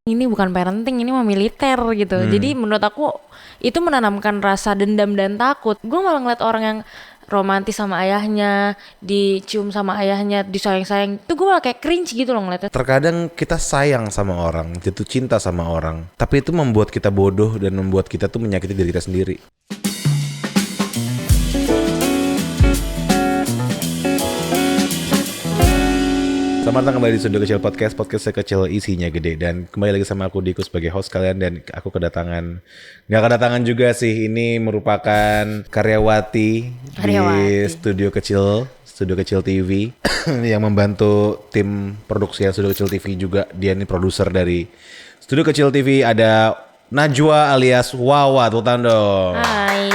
ini bukan parenting, ini mah militer gitu. Jadi menurut aku itu menanamkan rasa dendam dan takut. Gue malah ngeliat orang yang romantis sama ayahnya, dicium sama ayahnya, disayang-sayang, itu gue malah kayak cringe gitu loh ngeliatnya. Terkadang kita sayang sama orang, jatuh cinta sama orang, tapi itu membuat kita bodoh dan membuat kita tuh menyakiti diri kita sendiri. Selamat datang kembali di Studio Kecil Podcast sekecil isinya gede. Dan kembali lagi sama aku Diko sebagai host kalian. Dan aku kedatangan, gak kedatangan juga sih, ini merupakan karyawati di Studio Kecil TV yang membantu tim produksi Studio Kecil TV juga. Dia ini produser dari Studio Kecil TV. Ada Najwa alias Wawa, tepuk tangan dong. Hai.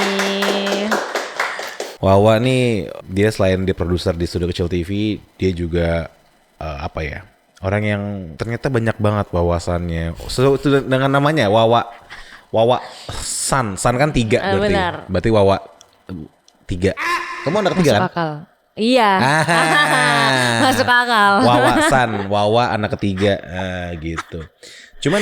Wawa nih, dia selain dia produser di Studio Kecil TV, dia juga orang yang ternyata banyak banget wawasannya. Dengan namanya Wawa San kan 3 berarti. Benar. Berarti Wawa 3. Kamu anak ketiga kan? Masuk akal. Iya. Masuk akal. Wawa San, Wawa anak ketiga, gitu. Cuman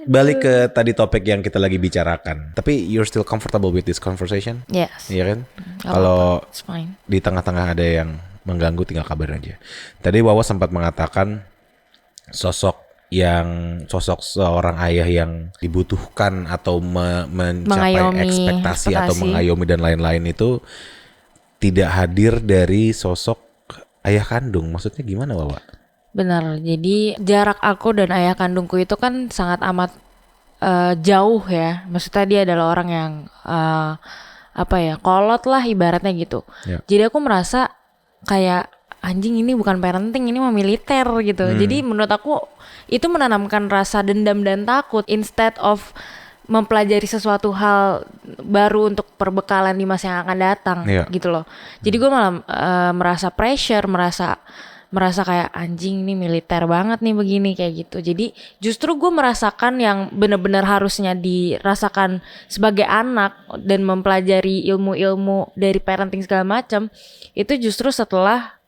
balik ke tadi topik yang kita lagi bicarakan. Tapi you're still comfortable with this conversation? Yes. Iya kan? Kalau It's fine. di tengah-tengah ada yang mengganggu, tinggal kabarin aja. Tadi Wawa sempat mengatakan sosok seorang ayah yang dibutuhkan atau mencapai ekspektasi atau mengayomi dan lain-lain itu tidak hadir dari sosok ayah kandung. Maksudnya gimana, Wawa? Benar. Jadi jarak aku dan ayah kandungku itu kan sangat amat jauh ya. Maksudnya dia adalah orang yang kolot lah ibaratnya gitu. Ya. Jadi aku merasa kayak anjing, ini bukan parenting, ini mah militer gitu. Jadi menurut aku itu menanamkan rasa dendam dan takut instead of mempelajari sesuatu hal baru untuk perbekalan di masa yang akan datang, gitu loh. Jadi gue malah merasa pressure, merasa kayak anjing, ini militer banget nih begini kayak gitu. Jadi justru gue merasakan yang benar-benar harusnya dirasakan sebagai anak dan mempelajari ilmu-ilmu dari parenting segala macam itu justru setelah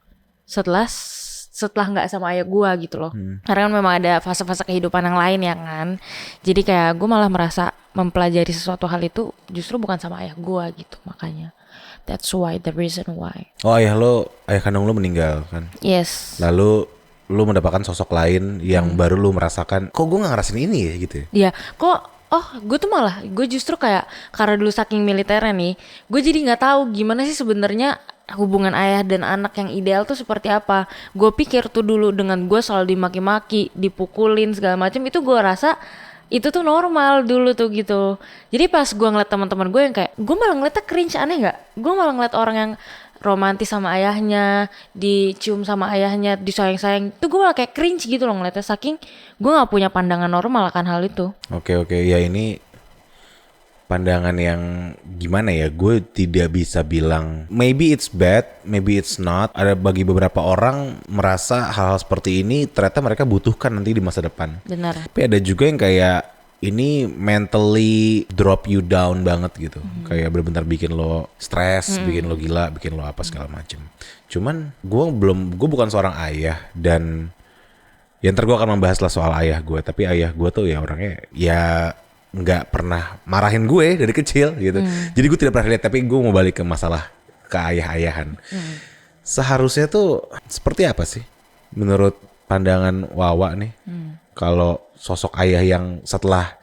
nggak sama ayah gue gitu loh. Karena kan memang ada fase-fase kehidupan yang lain ya kan. Jadi kayak gue malah merasa mempelajari sesuatu hal itu justru bukan sama ayah gue gitu. Makanya that's why, the reason why. Oh, ayah kandung lo meninggal kan? Yes. Lalu lo mendapatkan sosok lain yang baru lo merasakan, kok gue gak ngerasain ini ya gitu ya? Iya, gue justru kayak karena dulu saking militernya nih, gue jadi nggak tahu gimana sih sebenarnya hubungan ayah dan anak yang ideal tuh seperti apa. Gue pikir tuh dulu dengan gue selalu dimaki-maki, dipukulin segala macam, itu gue rasa itu tuh normal dulu tuh gitu. Jadi pas gue ngeliat teman-teman gue yang kayak, gue malah ngeliatnya cringe, aneh nggak? Gue malah ngeliat orang yang romantis sama ayahnya, dicium sama ayahnya, disayang-sayang, itu gue malah kayak cringe gitu loh ngeliatnya, saking gue nggak punya pandangan normal akan hal itu. Oke, ya ini pandangan yang gimana ya, gue tidak bisa bilang maybe it's bad, maybe it's not. Ada bagi beberapa orang merasa hal-hal seperti ini ternyata mereka butuhkan nanti di masa depan. Benar. Tapi ada juga yang kayak ini mentally drop you down banget gitu. Kayak benar-benar bikin lo stres, bikin lo gila, bikin lo apa segala macem. Cuman gue bukan seorang ayah, dan ya ntar gue akan membahas lah soal ayah gue. Tapi ayah gue tuh ya orangnya ya nggak pernah marahin gue dari kecil gitu. Jadi gue tidak pernah lihat. Tapi gue mau balik ke masalah ke ayah-ayahan. Seharusnya tuh seperti apa sih menurut pandangan Wawa nih? Kalau sosok ayah yang setelah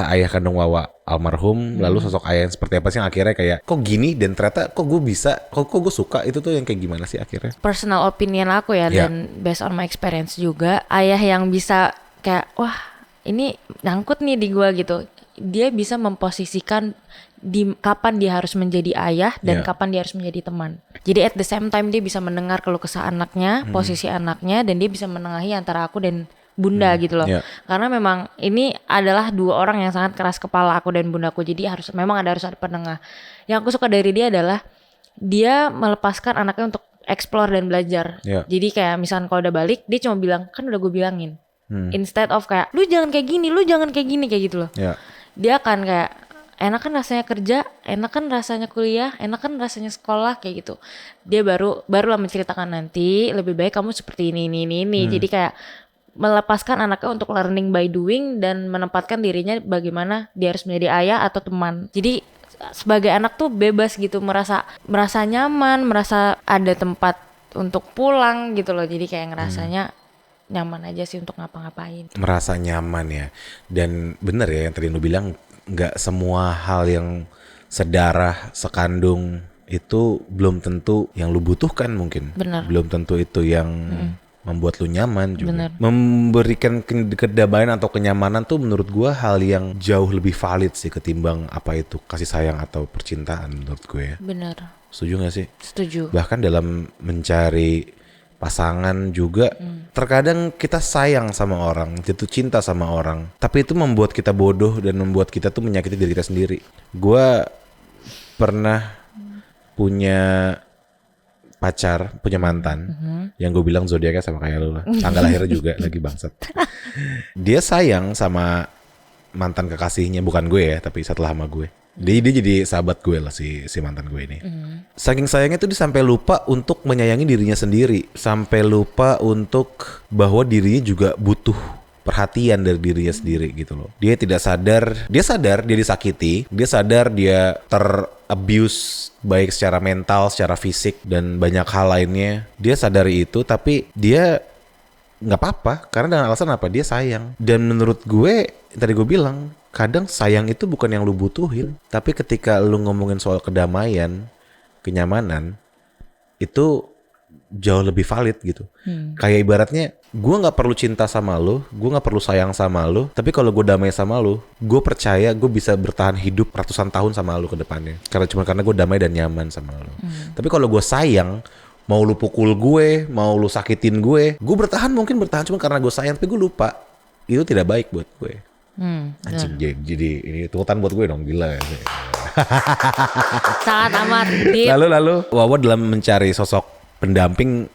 ayah kandung Wawa almarhum, lalu sosok ayah yang seperti apa sih yang akhirnya kayak kok gini, dan ternyata kok gue bisa, kok gue suka, itu tuh yang kayak gimana sih akhirnya? Personal opinion aku ya, dan based on my experience juga, ayah yang bisa kayak wah ini nyangkut nih di gue gitu. Dia bisa memposisikan di kapan dia harus menjadi ayah dan kapan dia harus menjadi teman. Jadi at the same time dia bisa mendengar keluh kesah anaknya, posisi anaknya, dan dia bisa menengahi antara aku dan bunda gitu loh. Karena memang ini adalah dua orang yang sangat keras kepala, aku dan bundaku. Jadi harus ada penengah. Yang aku suka dari dia adalah dia melepaskan anaknya untuk explore dan belajar. Jadi kayak misalnya kalau udah balik, dia cuma bilang, kan udah gue bilangin. Instead of kayak lu jangan kayak gini kayak gitu loh. Dia akan kayak enak kan rasanya kerja, enak kan rasanya kuliah, enak kan rasanya sekolah kayak gitu. Dia barulah menceritakan nanti lebih baik kamu seperti ini. Jadi kayak melepaskan anaknya untuk learning by doing dan menempatkan dirinya bagaimana dia harus menjadi ayah atau teman. Jadi sebagai anak tuh bebas gitu, merasa nyaman, merasa ada tempat untuk pulang gitu loh. Jadi kayak ngerasanya nyaman aja sih untuk ngapa-ngapain. Merasa nyaman ya. Dan bener ya yang tadi lu bilang, nggak semua hal yang sedarah, sekandung itu belum tentu yang lu butuhkan mungkin. Bener. Belum tentu itu yang membuat lu nyaman juga. Bener. Memberikan kedamaian atau kenyamanan tuh menurut gua hal yang jauh lebih valid sih ketimbang apa itu kasih sayang atau percintaan menurut gue ya. Bener. Setuju gak sih? Setuju. Bahkan dalam mencari pasangan juga terkadang kita sayang sama orang, jatuh cinta sama orang, tapi itu membuat kita bodoh dan membuat kita tuh menyakiti diri kita sendiri. Gua pernah punya pacar, punya mantan yang gue bilang zodiaknya sama kayak lu lah, tanggal lahirnya juga lagi bangsat. Dia sayang sama mantan kekasihnya, bukan gue ya, tapi setelah sama gue. Dia jadi sahabat gue lah si mantan gue ini. Saking sayangnya tuh dia sampai lupa untuk menyayangi dirinya sendiri, sampai lupa untuk bahwa dirinya juga butuh perhatian dari dirinya sendiri gitu loh. Dia tidak sadar, dia disakiti, dia sadar dia terabuse baik secara mental, secara fisik dan banyak hal lainnya. Dia sadari itu, tapi dia nggak apa-apa karena dengan alasan apa? Dia sayang. Dan menurut gue tadi gue bilang, kadang sayang itu bukan yang lu butuhin, tapi ketika lu ngomongin soal kedamaian, kenyamanan, itu jauh lebih valid gitu. Kayak ibaratnya gue nggak perlu cinta sama lu, gue nggak perlu sayang sama lu, tapi kalau gue damai sama lu, gue percaya gue bisa bertahan hidup ratusan tahun sama lu ke depannya. Karena gue damai dan nyaman sama lu. Tapi kalau gue sayang, mau lu pukul gue, mau lu sakitin gue bertahan cuma karena gue sayang, tapi gue lupa itu tidak baik buat gue. Anjing, jadi ini tuntutan buat gue dong, gila ya. Sangat amat deep. Lalu Wawa dalam mencari sosok pendamping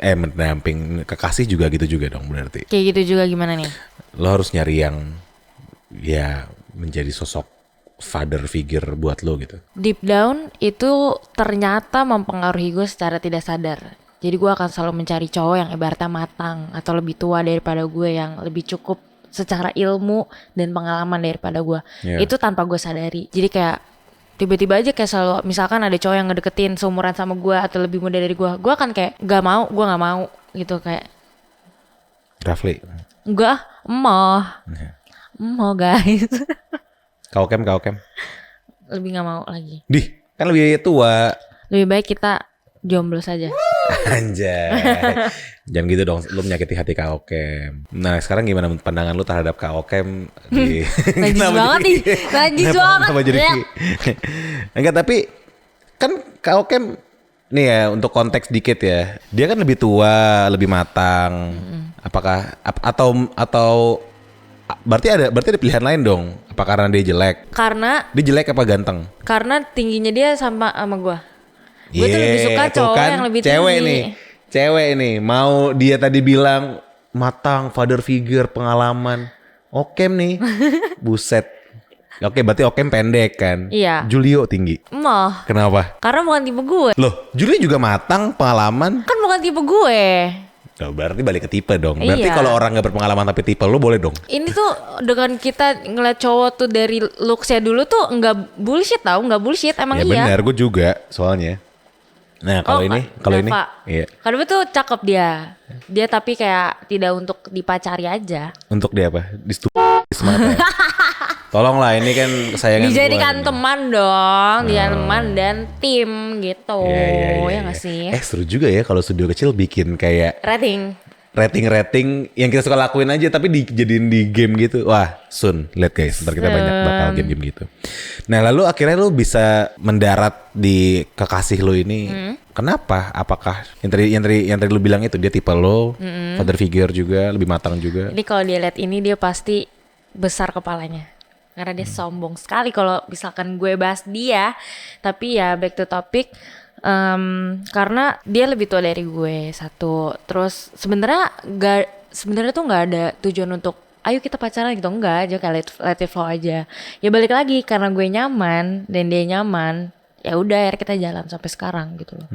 kekasih juga gitu juga dong berarti. Kayak gitu juga gimana nih? Lo harus nyari yang ya menjadi sosok father figure buat lo gitu. Deep down itu ternyata mempengaruhi gue secara tidak sadar. Jadi gue akan selalu mencari cowok yang ibaratnya matang atau lebih tua daripada gue, yang lebih cukup secara ilmu dan pengalaman daripada gue. Itu tanpa gue sadari. Jadi kayak tiba-tiba aja kayak selalu, misalkan ada cowok yang ngedeketin seumuran sama gue atau lebih muda dari gue akan kayak gue gak mau gitu, kayak Rafli enggak, emoh guys. Kau kem Lebih gak mau lagi. Dih, kan lebih tua. Lebih baik kita jomblo saja. Anjay. Jangan gitu dong, lu menyakiti hati Kak Okem. Nah sekarang gimana pandangan lu terhadap Kak Okem? Najis banget nih. Najis banget. Enggak, tapi kan Kak Okem nih ya, untuk konteks dikit ya, dia kan lebih tua, lebih matang. Apakah atau berarti ada pilihan lain dong? Apa karena dia jelek? Karena dia jelek apa ganteng? Karena tingginya dia sama gue. Gue tuh lebih suka cowok kan, yang lebih tinggi. Cewek nih, mau dia tadi bilang matang, father figure, pengalaman. Okem nih, buset. Oke, berarti Okem pendek kan? Iya. Julio tinggi. Emoh. Kenapa? Karena bukan tipe gue. Loh, Julio juga matang, pengalaman. Kan bukan tipe gue. Oh, berarti balik ke tipe dong. Berarti Iya. kalau orang gak berpengalaman tapi tipe lo boleh dong. Ini tuh dengan kita ngeliat cowok tuh dari looks-nya dulu tuh nggak bullshit tau, nggak bullshit emang Ya iya. benar, gue juga soalnya. Nah kalau ini, iya. Kalau tuh cakep dia. Dia tapi kayak tidak untuk dipacari aja. Untuk dia apa? Semata. Tolonglah, ini kan kesayangan gue. Dijadikan teman dong, dia teman dan tim gitu. Iya. Ya nggak sih? Seru juga ya kalau studio kecil bikin kayak rating yang kita suka lakuin aja tapi dijadiin di game gitu. Wah, soon lihat guys, ntar kita banyak bakal game-game gitu. Nah, lalu akhirnya lu bisa mendarat di kekasih lu ini. Kenapa? Apakah yang tadi lu bilang itu dia tipe lo, father figure juga, lebih matang juga? Ini kalau dia lihat ini dia pasti besar kepalanya. Karena dia sombong sekali kalau misalkan gue bahas dia. Tapi ya back to topic. Karena dia lebih tua dari gue satu. Terus sebenarnya tuh nggak ada tujuan untuk ayo kita pacaran gitu, enggak aja kayak let it flow aja. Ya balik lagi karena gue nyaman dan dia nyaman. ya udah akhirnya kita jalan sampai sekarang gitu loh.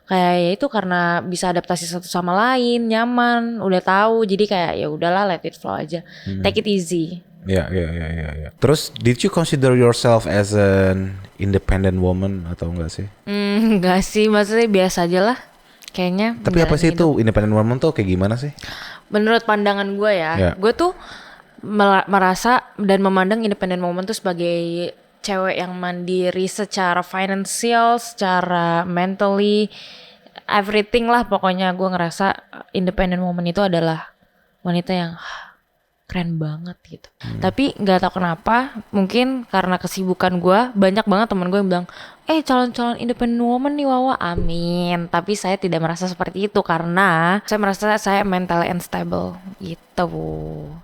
Kayak ya itu karena bisa adaptasi satu sama lain, nyaman, udah tahu, jadi kayak ya udahlah let it flow aja, take it easy. Ya. Terus did you consider yourself as an independent woman atau enggak sih? Enggak sih, maksudnya biasa aja lah kayaknya. Tapi apa sih itu independent woman tuh kayak gimana sih? Menurut pandangan gue ya, gue tuh merasa dan memandang independent woman tuh sebagai cewek yang mandiri secara finansial, secara mentally, everything lah pokoknya. Gue ngerasa independent woman itu adalah wanita yang keren banget gitu. Tapi nggak tahu kenapa, mungkin karena kesibukan gue, banyak banget teman gue yang bilang, calon-calon independent woman nih Wawa, amin. Tapi saya tidak merasa seperti itu karena saya merasa saya mentally unstable gitu.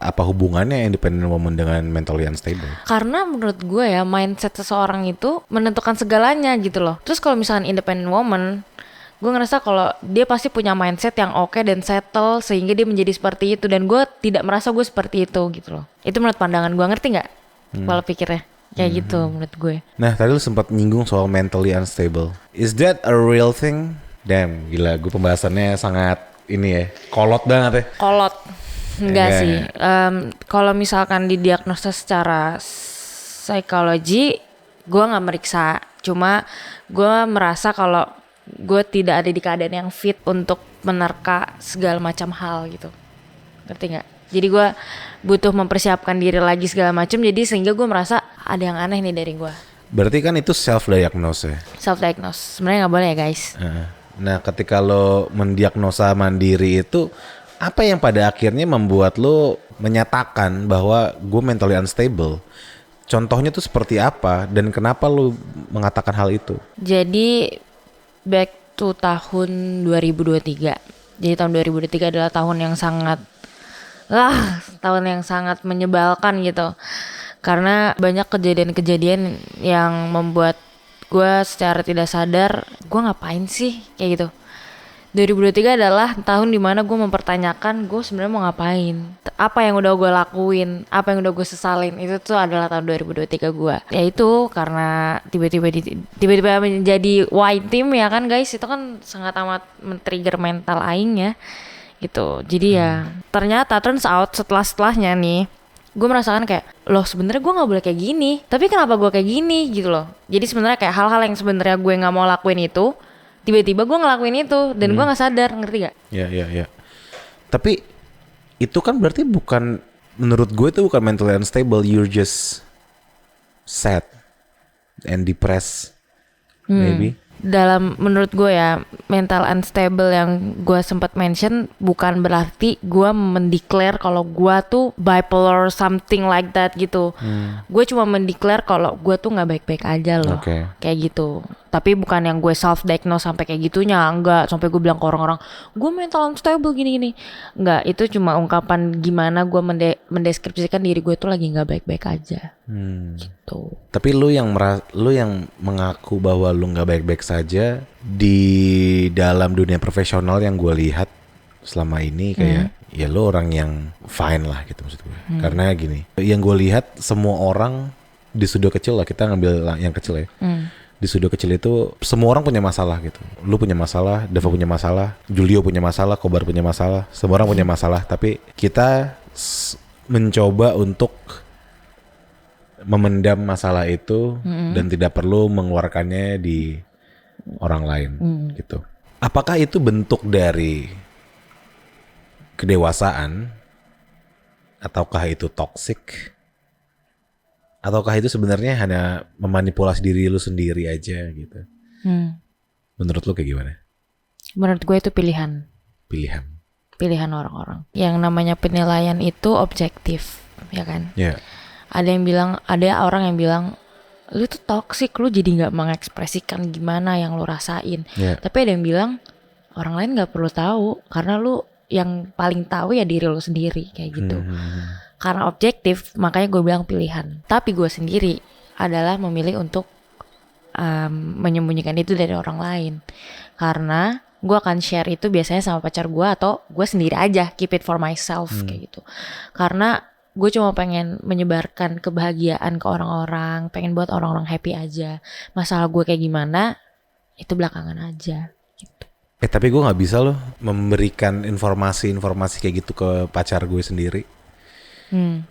Apa hubungannya independent woman dengan mentally unstable? Karena menurut gue ya, mindset seseorang itu menentukan segalanya gitu loh. Terus kalau misalnya independent woman, gue ngerasa kalau dia pasti punya mindset yang oke dan settle sehingga dia menjadi seperti itu, dan gue tidak merasa gue seperti itu gitu loh. Itu menurut pandangan gue, ngerti nggak? Kalau pikirnya kayak gitu menurut gue. Nah tadi lu sempat nyinggung soal mentally unstable. Is that a real thing? Damn, gila, gue pembahasannya sangat ini ya, kolot banget ya. Kolot, enggak sih. Kalau misalkan didiagnosa secara psikologi, gue nggak meriksa. Cuma gue merasa kalau gue tidak ada di keadaan yang fit untuk menerka segala macam hal gitu, ngerti nggak? Jadi gue butuh mempersiapkan diri lagi segala macam, jadi sehingga gue merasa ada yang aneh nih dari gue. Berarti kan itu self diagnose ya? Self diagnose, sebenarnya nggak boleh ya guys. Nah ketika lo mendiagnosa mandiri itu, apa yang pada akhirnya membuat lo menyatakan bahwa gue mentally unstable? Contohnya tuh seperti apa dan kenapa lo mengatakan hal itu? Jadi back to tahun 2023. Jadi tahun 2023 adalah tahun yang sangat menyebalkan gitu. Karena banyak kejadian-kejadian yang membuat gue secara tidak sadar, gue ngapain sih kayak gitu. 2023 adalah tahun dimana gue mempertanyakan gue sebenarnya mau ngapain, apa yang udah gue lakuin, apa yang udah gue sesalin. Itu tuh adalah tahun 2023 gue. Ya itu karena tiba-tiba menjadi white team ya kan guys, itu kan sangat amat men-trigger mental aing ya gitu. Jadi ya ternyata turns out setelahnya nih, gue merasakan kayak loh sebenarnya gue nggak boleh kayak gini, tapi kenapa gue kayak gini gitu loh. Jadi sebenarnya kayak hal-hal yang sebenarnya gue nggak mau lakuin itu, tiba-tiba gue ngelakuin itu dan gue nggak sadar, ngerti gak? Ya. Tapi itu kan berarti bukan, menurut gue itu bukan mentally unstable, you're just sad and depressed, maybe. Dalam menurut gue ya, mental unstable yang gue sempat mention bukan berarti gue mendeklar kalau gue tuh bipolar or something like that gitu. Gue cuma mendeklar kalau gue tuh nggak baik-baik aja loh, kayak gitu. Tapi bukan yang gue self diagnose sampai kayak gitunya, enggak. Sampai gue bilang ke orang-orang gue mental unstable gini-gini, enggak. Itu cuma ungkapan gimana gue mendeskripsikan diri gue tuh lagi nggak baik-baik aja. Gitu. Tapi lu yang mengaku bahwa lu nggak baik-baik saja di dalam dunia profesional yang gue lihat selama ini kayak ya lu orang yang fine lah gitu maksud gue. Karena gini, yang gue lihat semua orang di studio kecil lah, kita ngambil yang kecil ya. Di studio kecil itu semua orang punya masalah gitu. Lu punya masalah, Dava punya masalah, Julio punya masalah, Kobar punya masalah, semua orang punya masalah. Tapi kita mencoba untuk memendam masalah itu dan tidak perlu mengeluarkannya di orang lain gitu. Apakah itu bentuk dari kedewasaan ataukah itu toksik? Ataukah itu sebenarnya hanya memanipulasi diri lu sendiri aja gitu? Menurut lu kayak gimana? Menurut gue itu pilihan. Pilihan orang-orang. Yang namanya penilaian itu objektif, ya kan? Yeah. Ada orang yang bilang lu tuh toksik, lu jadi nggak mengekspresikan gimana yang lu rasain. Yeah. Tapi ada yang bilang orang lain nggak perlu tahu karena lu yang paling tahu ya diri lu sendiri, kayak gitu. Karena objektif, makanya gue bilang pilihan. Tapi gue sendiri adalah memilih untuk menyembunyikan itu dari orang lain. Karena gue akan share itu biasanya sama pacar gue atau gue sendiri aja, keep it for myself kayak gitu. Karena Gue cuma pengen menyebarkan kebahagiaan ke orang-orang, pengen buat orang-orang happy aja. Masalah gue kayak gimana itu belakangan aja gitu. Tapi gue nggak bisa loh memberikan informasi kayak gitu ke pacar gue sendiri.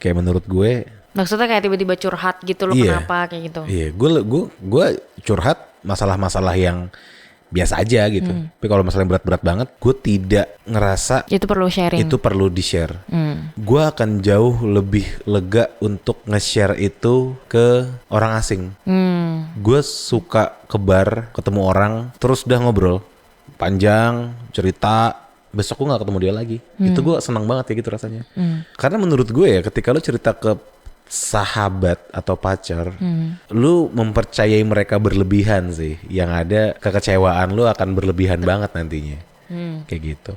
Kayak menurut gue. Maksudnya kayak tiba-tiba curhat gitu loh, kenapa kayak gitu? Iya, gue curhat masalah-masalah yang biasa aja gitu. Tapi kalau masalah yang berat-berat banget, gue tidak ngerasa itu perlu sharing. Itu perlu di-share. Gue akan jauh lebih lega untuk nge-share itu ke orang asing. Gue suka ke bar, ketemu orang, terus udah ngobrol panjang, cerita, besok gue gak ketemu dia lagi. Itu gue senang banget ya gitu rasanya. Karena menurut gue ya, ketika lu cerita ke sahabat atau pacar, lu mempercayai mereka berlebihan sih. Yang ada kekecewaan lu akan berlebihan banget nantinya. Kayak gitu.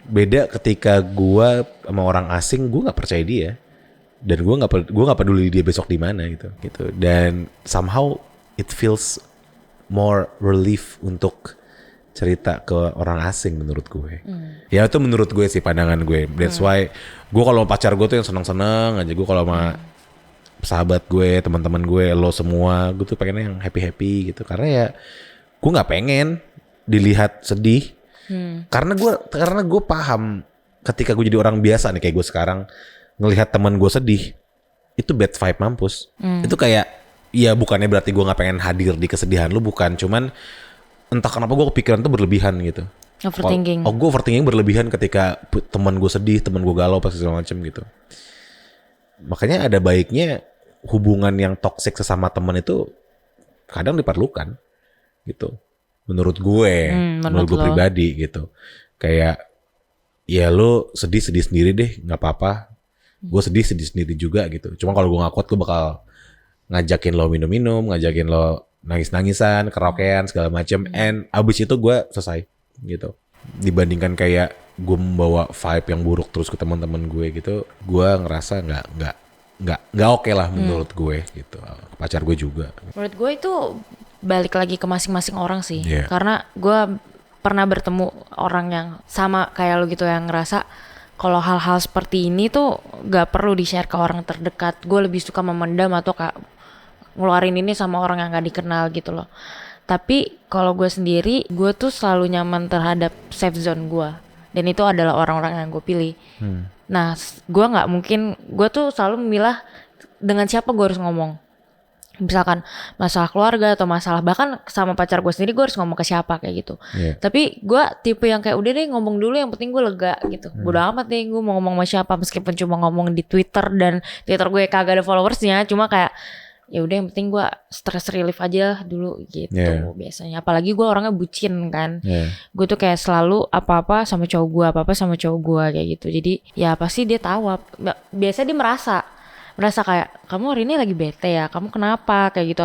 Beda ketika gue sama orang asing, gue gak percaya dia. Dan gue gak peduli dia besok di mana gitu. Dan somehow it feels more relief untuk cerita ke orang asing menurut gue. Ya itu menurut gue sih pandangan gue. That's why gue kalau pacar gue tuh yang seneng-seneng aja. Gue kalau sama sahabat gue, teman-teman gue, lo semua, gue tuh pengennya yang happy-happy gitu. Karena ya gue nggak pengen dilihat sedih. Karena gue paham ketika gue jadi orang biasa nih kayak gue sekarang ngelihat teman gue sedih, itu bad vibe mampus. Itu kayak ya bukannya berarti gue nggak pengen hadir di kesedihan lu, bukan, cuman entah kenapa gue kepikiran tuh berlebihan gitu. Overthinking. Gue overthinking berlebihan ketika teman gue sedih, teman gue galau, pas segala macem gitu. Makanya ada baiknya hubungan yang toksik sesama teman itu kadang diperlukan gitu. Menurut gue, menurut gue pribadi gitu. Kayak ya lo sedih sendiri deh, nggak apa-apa. Gue sedih sendiri juga gitu. Cuma kalau gue nggak kuat, gue bakal ngajakin lo minum-minum, ngajakin lo nangis-nangisan, karaokean segala macam, and abis itu gue selesai gitu. Dibandingkan kayak gue membawa vibe yang buruk terus ke teman-teman gue gitu, gue ngerasa nggak oke lah menurut gue gitu. Pacar gue juga. Menurut gue itu balik lagi ke masing-masing orang sih, karena gue pernah bertemu orang yang sama kayak lo gitu, yang ngerasa kalau hal-hal seperti ini tuh nggak perlu di-share ke orang terdekat. Gue lebih suka memendam atau kayak ngeluarin ini sama orang yang gak dikenal gitu loh. Tapi kalau gue sendiri, gue tuh selalu nyaman terhadap safe zone gue, dan itu adalah orang-orang yang gue pilih. Nah, gue nggak mungkin, gue tuh selalu memilah dengan siapa gue harus ngomong. Misalkan masalah keluarga atau masalah bahkan sama pacar gue sendiri, gue harus ngomong ke siapa kayak gitu. Tapi gue tipe yang kayak udah deh ngomong dulu, yang penting gue lega gitu. Bodo amat deh gue mau ngomong sama siapa, meskipun cuma ngomong di Twitter dan Twitter gue kagak ada followersnya, cuma kayak ya udah yang penting gue stress relief aja dulu gitu. Biasanya apalagi gue orangnya bucin kan. Gue tuh kayak selalu apa-apa sama cowok gue, apa-apa sama cowok gue kayak gitu. Jadi ya pasti dia tahu. Biasa dia merasa kayak kamu hari ini lagi bete ya, kamu kenapa kayak gitu,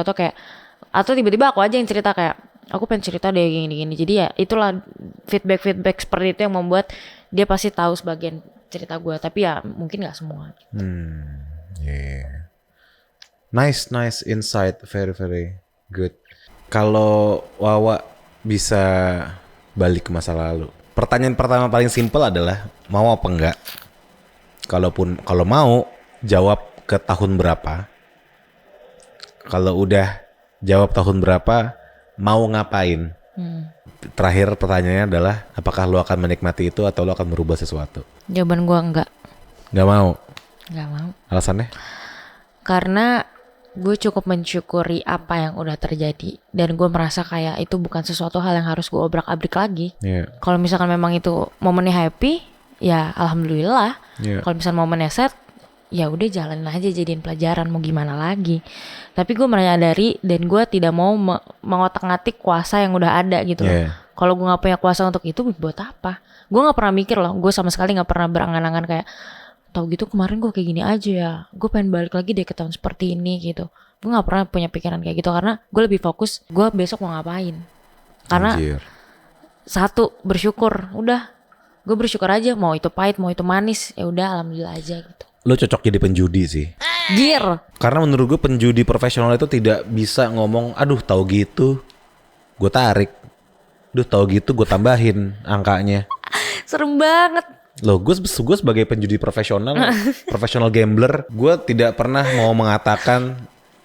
atau tiba-tiba aku aja yang cerita kayak aku pengen cerita deh gini-gini. Jadi ya itulah feedback seperti itu yang membuat dia pasti tahu sebagian cerita gue, tapi ya mungkin nggak semua. Nice insight, very good. Kalau Wawa bisa balik ke masa lalu, pertanyaan pertama paling simpel adalah mau apa enggak? Kalau mau, jawab ke tahun berapa. Kalau udah jawab tahun berapa, mau ngapain? Terakhir pertanyaannya adalah apakah lo akan menikmati itu atau lo akan merubah sesuatu? Jawaban gue enggak. Nggak mau. Alasannya? Karena gue cukup mensyukuri apa yang udah terjadi, dan gue merasa kayak itu bukan sesuatu hal yang harus gue obrak-abrik lagi. Kalau misalkan memang itu momennya happy, ya alhamdulillah. Kalau misalkan momennya sad, ya udah jalanin aja, jadiin pelajaran, mau gimana lagi. Tapi gue menyadari dan gue tidak mau mengotak-ngatik kuasa yang udah ada gitu loh. Kalau gue nggak punya kuasa untuk itu, buat apa? Gue nggak pernah mikir loh, gue sama sekali nggak pernah berangan-angan kayak tau gitu kemarin gue kayak gini aja ya, gue pengen balik lagi deh ke tahun seperti ini gitu. Gue gak pernah punya pikiran kayak gitu, karena gue lebih fokus gue besok mau ngapain. Karena satu, bersyukur. Udah, gue bersyukur aja, mau itu pahit mau itu manis, ya udah alhamdulillah aja gitu. Lo cocok jadi penjudi sih. Karena menurut gue penjudi profesional itu tidak bisa ngomong aduh tahu gitu gue tarik, aduh tahu gitu gue tambahin angkanya. Serem banget. Loh, gue sebagai penjudi profesional, profesional gambler, gue tidak pernah mau mengatakan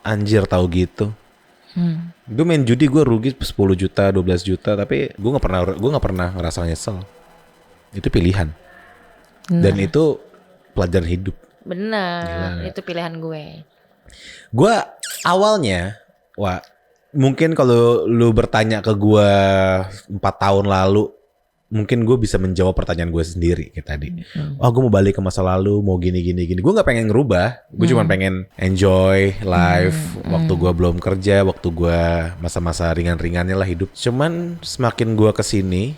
anjir tahu gitu. Gue main judi gue rugi 10 juta, 12 juta, tapi gue nggak pernah ngerasa nyesel. Itu pilihan. Dan itu pelajaran hidup. Bener, itu pilihan gue. Gue awalnya, mungkin kalau lu bertanya ke gue 4 tahun lalu, mungkin gue bisa menjawab pertanyaan gue sendiri kayak tadi. Gue mau balik ke masa lalu, mau gini. Gue nggak pengen ngerubah, gue cuma pengen enjoy life waktu gue belum kerja, waktu gue masa-masa ringan-ringannya lah hidup. Cuman semakin gue kesini,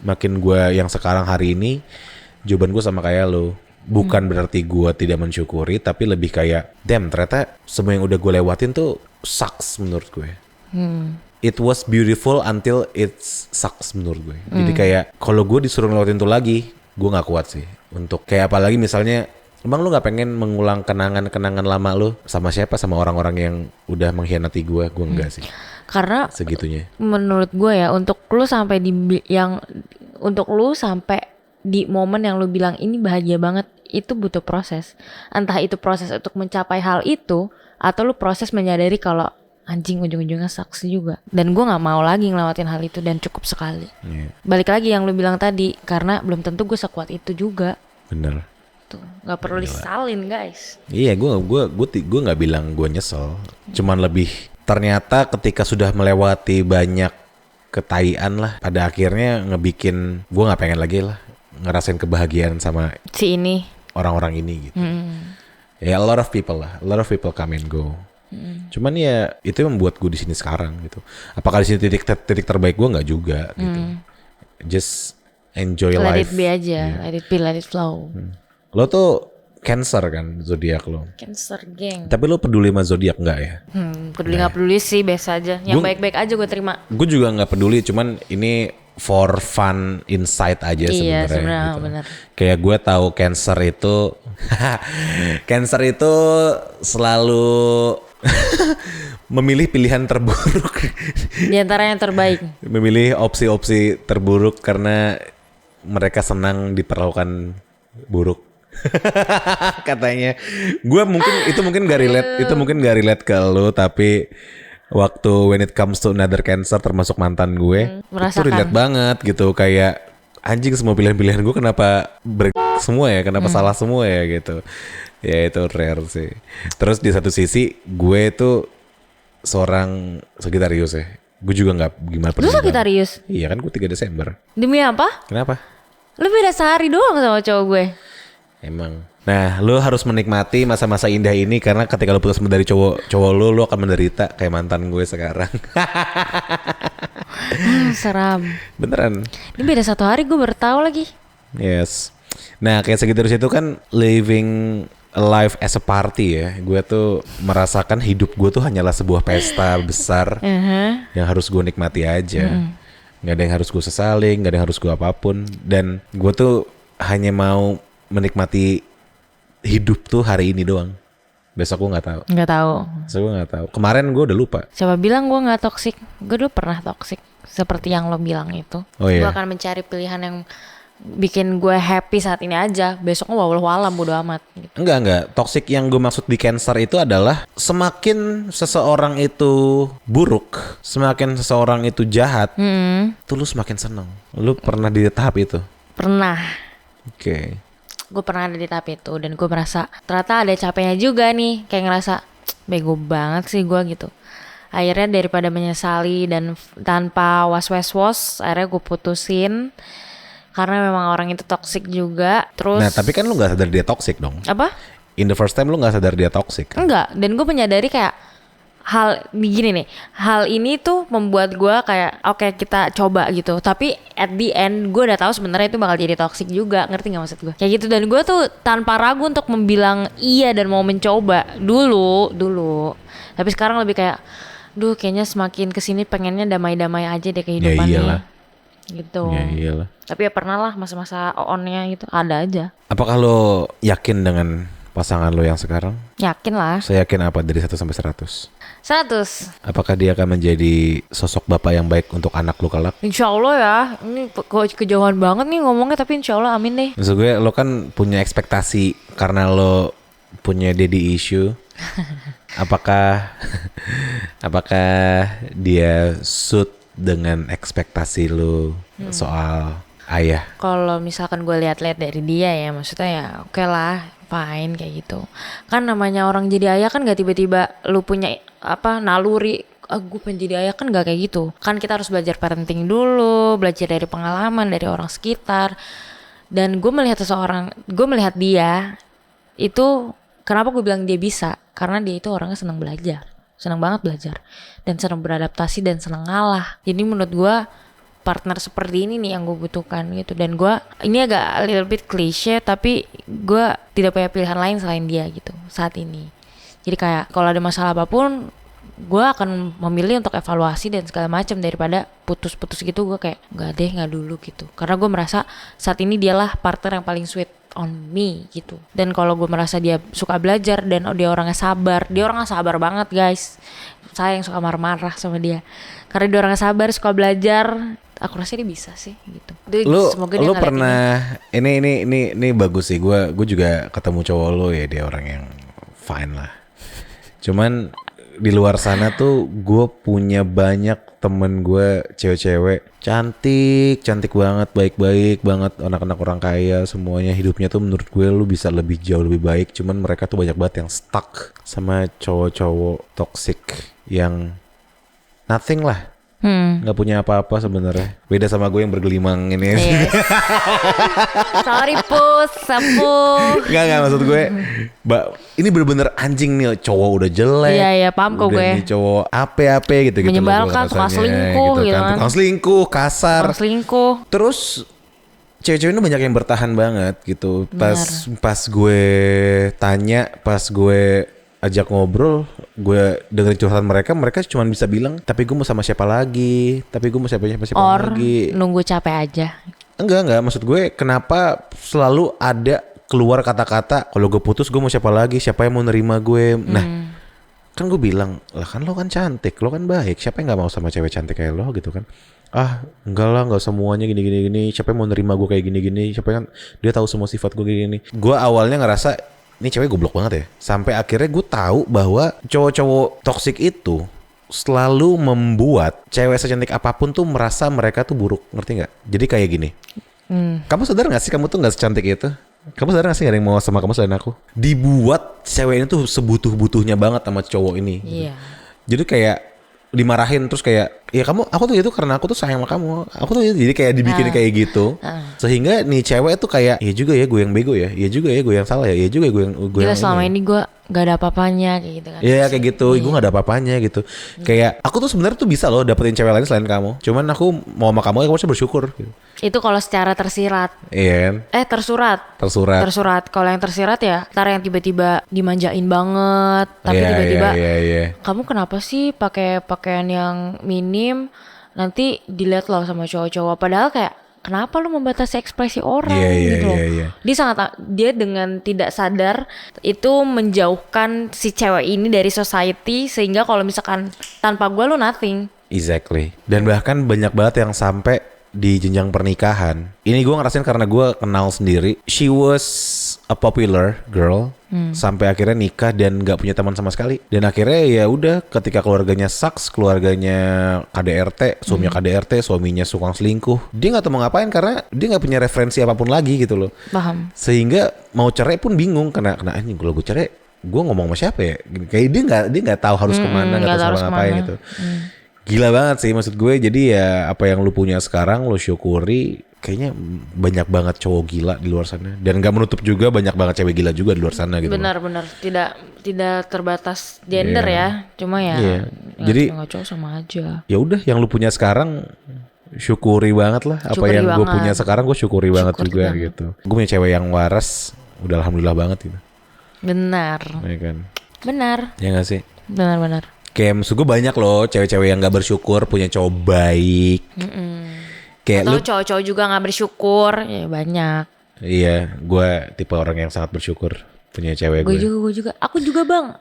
makin gue yang sekarang hari ini, jawaban gue sama kayak lo. Bukan berarti gue tidak mensyukuri, tapi lebih kayak, damn ternyata semua yang udah gue lewatin tuh sucks menurut gue. It was beautiful until it sucks menurut gue. Jadi kayak kalau gue disuruh ngelewatin itu lagi, gue nggak kuat sih. Untuk kayak apalagi misalnya, emang lu nggak pengen mengulang kenangan-kenangan lama lu sama siapa, sama orang-orang yang udah mengkhianati gue enggak sih. Karena segitunya. Menurut gue ya, untuk lu sampai di momen yang lu bilang ini bahagia banget, itu butuh proses. Entah itu proses untuk mencapai hal itu, atau lu proses menyadari kalau anjing ujung-ujungnya sucks juga. Dan gue gak mau lagi ngelewatin hal itu dan cukup sekali. Balik lagi yang lu bilang tadi, karena belum tentu gue sekuat itu juga. Bener. Tuh, gak perlu disalin guys. Iya, gue gak bilang gue nyesel. Cuman lebih ternyata ketika sudah melewati banyak ketaian lah, pada akhirnya ngebikin gue gak pengen lagi lah ngerasain kebahagiaan sama si ini, orang-orang ini gitu. Ya, a lot of people come and go. Cuman ya itu yang membuat gue di sini sekarang gitu. Apakah di sini titik terbaik gue? Nggak juga gitu. Just enjoy life. Let it be aja, let it be, let it flow. Lo tuh Cancer kan zodiak lo. Cancer geng. Tapi lo peduli sama zodiak nggak ya? Peduli nggak peduli sih, biasa aja. Yang baik-baik aja gue terima. Gue juga nggak peduli, cuman ini for fun insight aja sebenarnya. Iya sebenarnya gitu. benar. Kayak gue tahu Cancer itu, Cancer itu selalu memilih pilihan terburuk. Di antara yang terbaik. Memilih opsi-opsi terburuk karena mereka senang diperlakukan buruk. Katanya. Gue mungkin gak relate, itu mungkin gak relate ke lo, tapi waktu when it comes to another Cancer termasuk mantan gue, itu relate banget gitu. Kayak anjing, semua pilihan-pilihan gue kenapa semua ya, kenapa salah semua ya gitu. Ya itu rare sih. Terus di satu sisi gue tuh seorang Sagittarius ya. Gue juga gak gimana. Lu Sagittarius? Iya kan, gue 3 Desember. Demi apa? Kenapa? Lu beda sehari doang sama cowok gue. Emang. Nah, lu harus menikmati masa-masa indah ini, karena ketika lu putus dari cowok lu akan menderita kayak mantan gue sekarang. Seram. Beneran. Ini beda 1 hari, gue baru tahu lagi. Yes. Nah, kayak Sagittarius itu kan living a life as a party ya. Gue tuh merasakan hidup gue tuh hanyalah sebuah pesta besar yang harus gue nikmati aja. Gak ada yang harus gue sesali, gak ada yang harus gue apapun. Dan gue tuh hanya mau menikmati hidup tuh hari ini doang. Besok gue nggak tahu. Besok gue nggak tahu. Kemarin gue udah lupa. Coba bilang gue nggak toksik. Gue dulu pernah toksik seperti yang lo bilang itu. Gue akan mencari pilihan yang bikin gue happy saat ini aja. Besok gue walau bodo amat. Gitu. Enggak. Toksik yang gue maksud di Cancer itu adalah semakin seseorang itu buruk, semakin seseorang itu jahat, tuh lu semakin seneng. Lu pernah di tahap itu? Pernah. Oke. Gue pernah ada di tahap itu dan gue merasa ternyata ada capeknya juga nih, kayak ngerasa bego banget sih gue gitu. Akhirnya daripada menyesali dan tanpa was-was, akhirnya gue putusin karena memang orang itu toksik juga. Terus. Nah tapi kan lu nggak sadar dia toksik dong? Apa? In the first time lu nggak sadar dia toksik? Kan? Enggak. Dan gue menyadari kayak hal begini nih, hal ini tuh membuat gue kayak oke, kita coba gitu. Tapi at the end gue udah tahu sebenarnya itu bakal jadi toxic juga, ngerti nggak maksud gue? Kayak gitu. Dan gue tuh tanpa ragu untuk membilang iya dan mau mencoba dulu. Tapi sekarang lebih kayak, kayaknya semakin kesini pengennya damai-damai aja deh kehidupannya. Ya iyalah. Gitu. Ya iyalah. Tapi ya pernah lah masa-masa on-nya gitu, ada aja. Apakah lo yakin dengan pasangan lo yang sekarang? Yakin lah. Saya yakin apa dari 1 sampai 100? 100. Apakah dia akan menjadi sosok bapak yang baik untuk anak lo kelak? Insya Allah ya. Ini kok kejauhan banget nih ngomongnya, tapi insya Allah amin deh. Maksud gue lo kan punya ekspektasi karena lo punya daddy issue. Apakah dia suit dengan ekspektasi lo soal ayah? Kalau misalkan gue lihat-lihat dari dia ya, maksudnya ya oke lah, fine kayak gitu. Kan namanya orang jadi ayah kan gak tiba-tiba lu punya naluri, gue pengen jadi ayah, kan gak kayak gitu. Kan kita harus belajar parenting dulu, belajar dari pengalaman dari orang sekitar. Dan gue melihat dia itu, kenapa gue bilang dia bisa? Karena dia itu orangnya senang belajar, senang banget belajar, dan senang beradaptasi dan senang ngalah. Jadi menurut gue partner seperti ini nih yang gue butuhkan gitu. Dan gue, ini agak a little bit cliche, tapi gue tidak punya pilihan lain selain dia gitu saat ini. Jadi kayak kalau ada masalah apapun, gue akan memilih untuk evaluasi dan segala macam daripada putus-putus gitu. Gue kayak nggak dulu gitu, karena gue merasa saat ini dialah partner yang paling sweet on me gitu. Dan kalau gue merasa dia suka belajar dan dia orangnya sabar banget guys. Saya yang suka marah-marah sama dia karena dia orangnya sabar, suka belajar. Aku rasa dia bisa sih gitu. Semoga dia pernah ini bagus sih. Gue juga ketemu cowok lo ya, dia orang yang fine lah. Cuman di luar sana tuh gue punya banyak temen gue cewek-cewek cantik banget, baik-baik banget, anak-anak orang kaya, semuanya hidupnya tuh menurut gue lu bisa jauh lebih baik. Cuman mereka tuh banyak banget yang stuck sama cowok-cowok toxic yang nothing lah. Nggak punya apa-apa sebenarnya. Beda sama gue yang bergelimang ini. Yes. Sorry pus, sapu. Nggak maksud gue. Ini bener-bener anjing nih, cowok udah jelek. Iya paham kok gue. Nih cowok ape-ape gitu. Menyebalkan, tukang selingkuh gitu kan. Tukang selingkuh, kasar. Tukang selingkuh. Terus cewek-cewek ini banyak yang bertahan banget gitu. Pas gue tanya, pas gue ajak ngobrol, gue dengerin curhatan mereka cuma bisa bilang, tapi gue mau sama siapa lagi, lagi. Nunggu capek aja. Enggak, maksud gue kenapa selalu ada keluar kata-kata, kalau gue putus gue mau siapa lagi, siapa yang mau nerima gue. Nah, kan gue bilang, lah kan lo kan cantik, lo kan baik, siapa yang gak mau sama cewek cantik kayak lo gitu kan. Enggak lah, gak semuanya gini, siapa yang mau nerima gue kayak gini, siapa yang dia tahu semua sifat gue gini. Gue awalnya ngerasa ini cewek goblok banget ya. Sampai akhirnya gue tahu bahwa cowok-cowok toksik itu selalu membuat cewek secantik apapun tuh merasa mereka tuh buruk. Ngerti gak? Jadi kayak gini. Kamu sadar gak sih kamu tuh gak secantik itu? Kamu sadar gak sih gak ada yang mau sama kamu selain aku? Dibuat cewek ini tuh sebutuh-butuhnya banget sama cowok ini. Iya. Jadi kayak dimarahin terus kayak, ya aku tuh itu karena aku tuh sayang sama kamu. Aku tuh jadi kayak dibikin kayak gitu. Sehingga nih cewek tuh kayak, iya juga ya gue yang bego ya. Iya juga ya gue yang salah ya. Iya juga gue yang selama ini gue gak ada apa-apanya kayak gitu kan. Iya kayak gitu. Gue gak ada apa-apanya gitu. Kayak aku tuh sebenarnya tuh bisa loh dapetin cewek lain selain kamu. Cuman aku mau sama kamu, aku harus bersyukur gitu. Itu kalau secara tersirat. Iya. Tersurat. Kalau yang tersirat ya, ntar yang tiba-tiba dimanjain banget, tapi tiba-tiba kamu kenapa sih pakai pakaian yang minim, nanti dilihat loh sama cowok-cowok. Padahal kayak kenapa lu membatasi ekspresi orang gitu. Dia dengan tidak sadar itu menjauhkan si cewek ini dari society, sehingga kalau misalkan tanpa gue lu nothing. Exactly. Dan bahkan banyak banget yang sampai di jenjang pernikahan. Ini gue ngerasain karena gue kenal sendiri. She was a popular girl sampai akhirnya nikah dan gak punya teman sama sekali. Dan akhirnya ya udah, ketika keluarganya sucks, keluarganya KDRT, suaminya KDRT, suaminya suka selingkuh, dia gak tahu mau ngapain karena dia gak punya referensi apapun lagi gitu loh. Paham. Sehingga mau cerai pun bingung karena ini kalau gue cerai, gue ngomong sama siapa ya? Kayak dia nggak tahu harus kemana, nggak tahu harus ngapain gitu. Gila banget sih maksud gue. Jadi ya apa yang lu punya sekarang lu syukuri. Kayaknya banyak banget cowok gila di luar sana, dan gak menutup juga banyak banget cewek gila juga di luar sana gitu. Benar-benar tidak terbatas gender ya. Cuma ya jadi nggak cowok sama aja. Ya udah, yang lu punya sekarang syukuri banget lah. Apa yang gue punya sekarang gue syukuri banget juga gitu. Gue punya cewek yang waras, udah alhamdulillah banget gitu. Benar. Ya kan? Benar. Ya gak sih? Benar-benar. Kayak maksud gue banyak loh cewek-cewek yang gak bersyukur punya cowok baik. Kayak atau cowok-cowok juga gak bersyukur, ya banyak. Iya, gue tipe orang yang sangat bersyukur. punya cewek Gue gue. juga. Aku juga bang.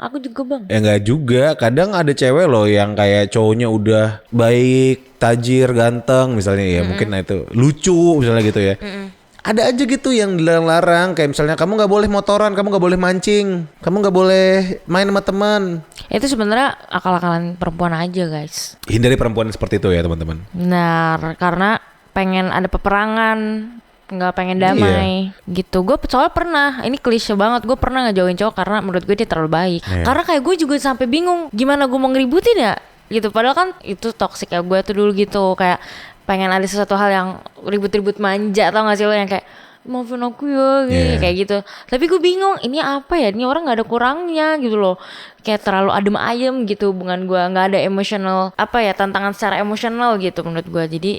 Ya enggak juga, kadang ada cewek loh yang kayak cowoknya udah baik, tajir, ganteng misalnya ya, mungkin itu lucu misalnya gitu ya. Ada aja gitu yang dilarang, kayak misalnya kamu nggak boleh motoran, kamu nggak boleh mancing, kamu nggak boleh main sama teman. Itu sebenarnya akal-akalan perempuan aja guys. Hindari perempuan seperti itu ya teman-teman. Benar, karena pengen ada peperangan, nggak pengen Iya. damai gitu. Gue soalnya pernah, ini klise banget, gue pernah ngejauhin cowok karena menurut gue dia terlalu baik. Iya. Karena kayak gue juga sampai bingung gimana gue mau ngeributin ya gitu. Padahal kan itu toxic ya gue tuh dulu gitu, kayak pengen ada sesuatu hal yang ribut-ribut manja, tau gak sih lo, yang kayak maafin aku ya gini, Iya. kayak gitu. Tapi gue bingung ini apa ya, ini orang nggak ada kurangnya gitu loh, kayak terlalu adem ayem gitu hubungan gue, nggak ada emotional apa ya, tantangan secara emosional gitu menurut gue. Jadi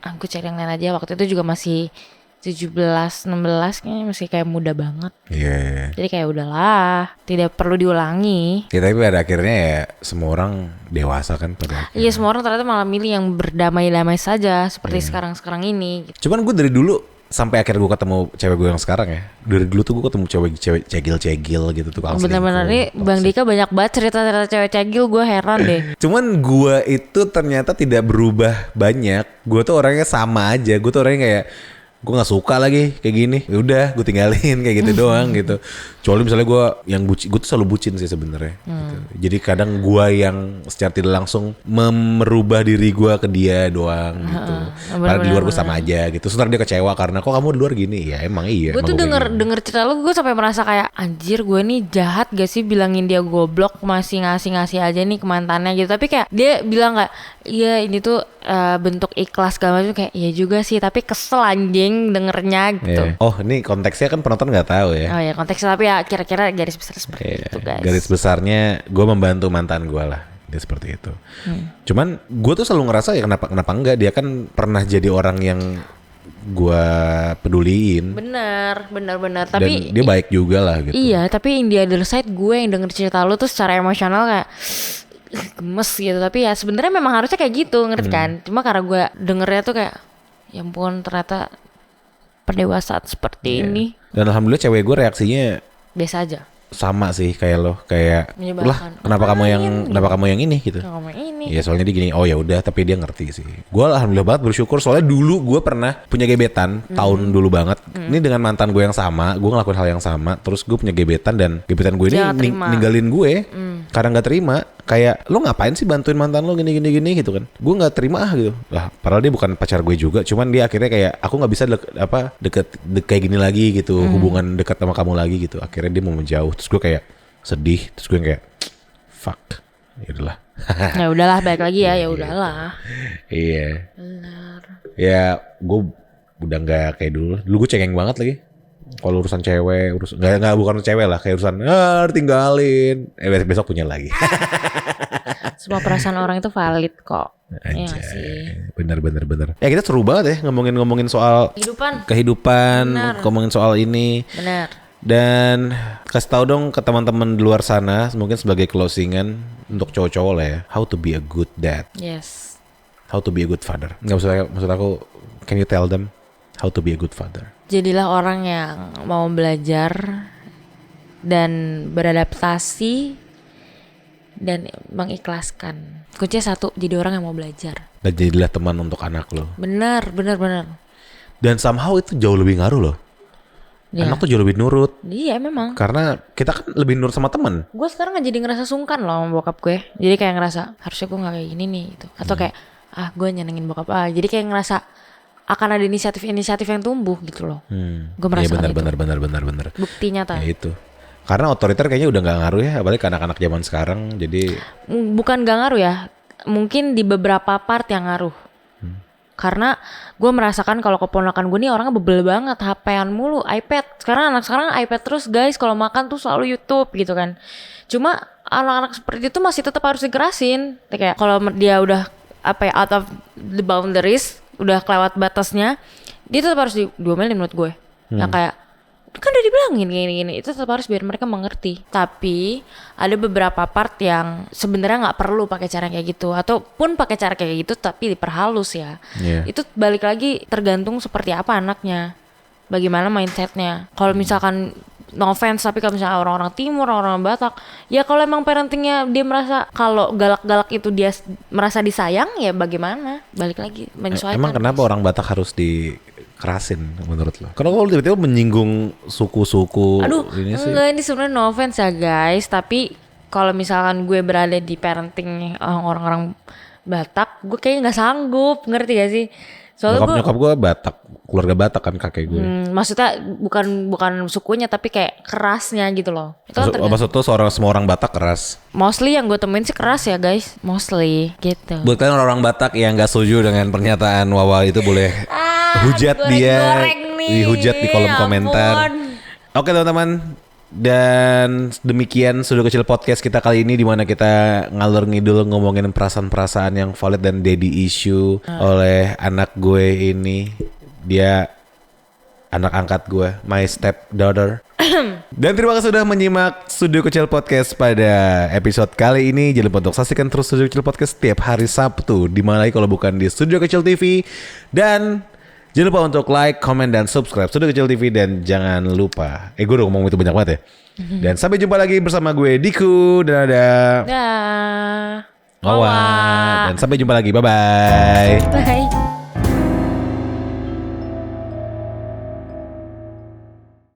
aku cari yang lain aja. Waktu itu juga masih 17-16 kayaknya, masih kayak muda banget. Iya. Jadi kayak udahlah, tidak perlu diulangi. Ya, tapi pada akhirnya ya semua orang dewasa kan pada akhirnya. Iya, semua orang ternyata malah milih yang berdamai-damai saja seperti sekarang-sekarang ini gitu. Cuman gue dari dulu sampai akhir gue ketemu cewek gue yang sekarang ya. Dari dulu tuh gue ketemu cewek cegil-cegil gitu tuh. Bener-bener nih Bang Dika banyak banget cerita-cerita cewek cegil, gue heran deh. Cuman gue itu ternyata tidak berubah banyak. Gue tuh orangnya sama aja. Gue tuh orangnya kayak gue nggak suka lagi kayak gini. Ya udah, gue tinggalin kayak gitu doang gitu. Kecuali misalnya gue yang bucin, gue tuh selalu bucin sih sebenarnya. Gitu. Jadi kadang gue yang secara tidak langsung merubah diri gue ke dia doang gitu. Padahal di luar gue sama aja gitu. Sebentar dia kecewa karena kok kamu di luar gini. Ya emang iya. Gue emang tuh gua kayak gini. denger cerita lu, gue sampai merasa kayak anjir, gue nih jahat gak sih bilangin dia goblok, masih ngasih aja nih ke mantannya gitu. Tapi kayak dia bilang kayak iya ini tuh bentuk ikhlas segala macam, kayak iya juga sih, tapi kesel anjing dengernya gitu. Iya. Oh ini konteksnya kan penonton nggak tahu ya. Oh ya konteksnya, tapi ya kira-kira garis besar seperti Iya, itu guys. garis besarnya gue membantu mantan gue lah, dia seperti itu. Cuman gue tuh selalu ngerasa ya kenapa enggak, dia kan pernah jadi orang yang gue peduliin. Bener. Dan Tapi dia baik juga lah gitu. iya, tapi in the other side gue yang denger cerita lu tuh secara emosional kayak gemes gitu. Tapi ya sebenarnya memang harusnya kayak gitu, ngerti kan? Cuma karena gue dengernya tuh kayak ya ampun, ternyata pendewasaan seperti ini. Dan alhamdulillah cewek gue reaksinya Biasa aja. sama sih kayak lo, kayak Menyebalkan. lah kenapa kamu yang ini gitu. Kalau ngomong ini. Iya soalnya dia gini, oh ya udah, tapi dia ngerti sih. Gue alhamdulillah banget bersyukur, soalnya dulu gue pernah punya gebetan tahun dulu banget. Ini dengan mantan gue yang sama, gue ngelakuin hal yang sama. Terus gue punya gebetan dan gebetan gue ini Dia nggak terima. ninggalin gue karena nggak terima. Kayak lo ngapain sih bantuin mantan lo gini gitu kan? Gue nggak terima gitu. Lah padahal dia bukan pacar gue juga, cuman dia akhirnya kayak aku nggak bisa deket kayak gini lagi gitu, hubungan dekat sama kamu lagi gitu. Akhirnya dia mau menjauh. Terus gue kayak sedih, terus gue kayak fuck, ya udahlah. Ya udahlah, balik lagi ya udahlah. Iya. Ya gue udah nggak kayak dulu. Dulu gue cengeng banget lagi. Kalau urusan cewek, nggak bukan cewek lah, kayak urusan tinggalin. Besok punya lagi. Semua perasaan orang itu valid kok. Iya Anjay. sih. Bener. Ya kita seru banget ya ngomongin soal kehidupan, Benar. ngomongin soal ini. Benar. Dan kasih tahu dong ke teman-teman di luar sana, mungkin sebagai closingan untuk cowok-cowok lah ya, how to be a good dad, Yes. how to be a good father. Nggak maksud aku, can you tell them how to be a good father? Jadilah orang yang mau belajar dan beradaptasi dan mengikhlaskan. Kuncinya satu, jadi orang yang mau belajar. Dan jadilah teman untuk anak lo. Benar. Dan somehow itu jauh lebih ngaruh loh. Ya. Anak tuh jauh lebih nurut. Iya memang. Karena kita kan lebih nurut sama teman. Gue sekarang jadi ngerasa sungkan loh sama bokap gue. Jadi kayak ngerasa harusnya gue gak kayak gini nih gitu. Atau kayak gue nyenengin bokap. Jadi kayak ngerasa akan ada inisiatif yang tumbuh gitu loh. Gue merasa Iya gitu. benar. Bukti nyata. Ya itu. Karena otoriter kayaknya udah nggak ngaruh ya, apalagi ke anak-anak zaman sekarang. Jadi Bukan gak ngaruh ya, mungkin di beberapa part yang ngaruh. Karena gue merasakan kalau keponakan gue nih orangnya bebel banget, HP-an mulu, iPad. Anak sekarang iPad terus guys, kalau makan tuh selalu YouTube gitu kan. Cuma anak-anak seperti itu masih tetap harus digerasin. Kayak kalau dia udah out of the boundaries, udah kelewat batasnya, dia tetap harus diomelin menurut gue. Yang kayak kan udah dibilangin gini, itu tetap harus biar mereka mengerti. Tapi ada beberapa part yang sebenarnya nggak perlu pakai cara kayak gitu, ataupun pakai cara kayak gitu tapi diperhalus ya. Itu balik lagi tergantung seperti apa anaknya, bagaimana mindsetnya. Kalau misalkan no offense, tapi kalau misalnya orang-orang timur, orang-orang Batak, ya kalau emang parentingnya dia merasa kalau galak-galak itu dia merasa disayang, ya bagaimana? Balik lagi menyesuaikan. Emang kenapa orang Batak harus dikerasin menurut lo? Karena kalau tiba-tiba menyinggung suku-suku ini sih. Enggak, ini sebenarnya no offense ya guys, tapi kalau misalkan gue berada di parenting orang-orang Batak, gue kayaknya nggak sanggup, ngerti gak sih? Soalnya Nyokap gue Batak, keluarga Batak kan kakek gue. maksudnya bukan sukunya, tapi kayak kerasnya gitu loh. Itu kan Maksud tuh semua orang Batak keras. mostly yang gue temuin sih keras ya guys, mostly gitu. Buat kalian orang Batak yang nggak setuju dengan pernyataan Wawa itu boleh hujat dia, dihujat di kolom komentar. Oke teman-teman, dan demikian Studio Kecil Podcast kita kali ini, di mana kita ngalur ngidul ngomongin perasaan-perasaan yang valid dan daddy issue oleh anak gue ini. Dia anak angkat gue, my step daughter. Dan terima kasih sudah menyimak Studio Kecil Podcast pada episode kali ini. Jangan lupa untuk saksikan terus Studio Kecil Podcast setiap hari Sabtu, di mana lagi kalau bukan di Studio Kecil TV. Dan jangan lupa untuk like, comment, dan subscribe Studio Kecil TV. Dan jangan lupa, gue udah ngomong itu banyak banget ya. Dan sampai jumpa lagi bersama gue Diku. Dan ada Dah. Wawa. Dan sampai jumpa lagi, bye-bye. Bye.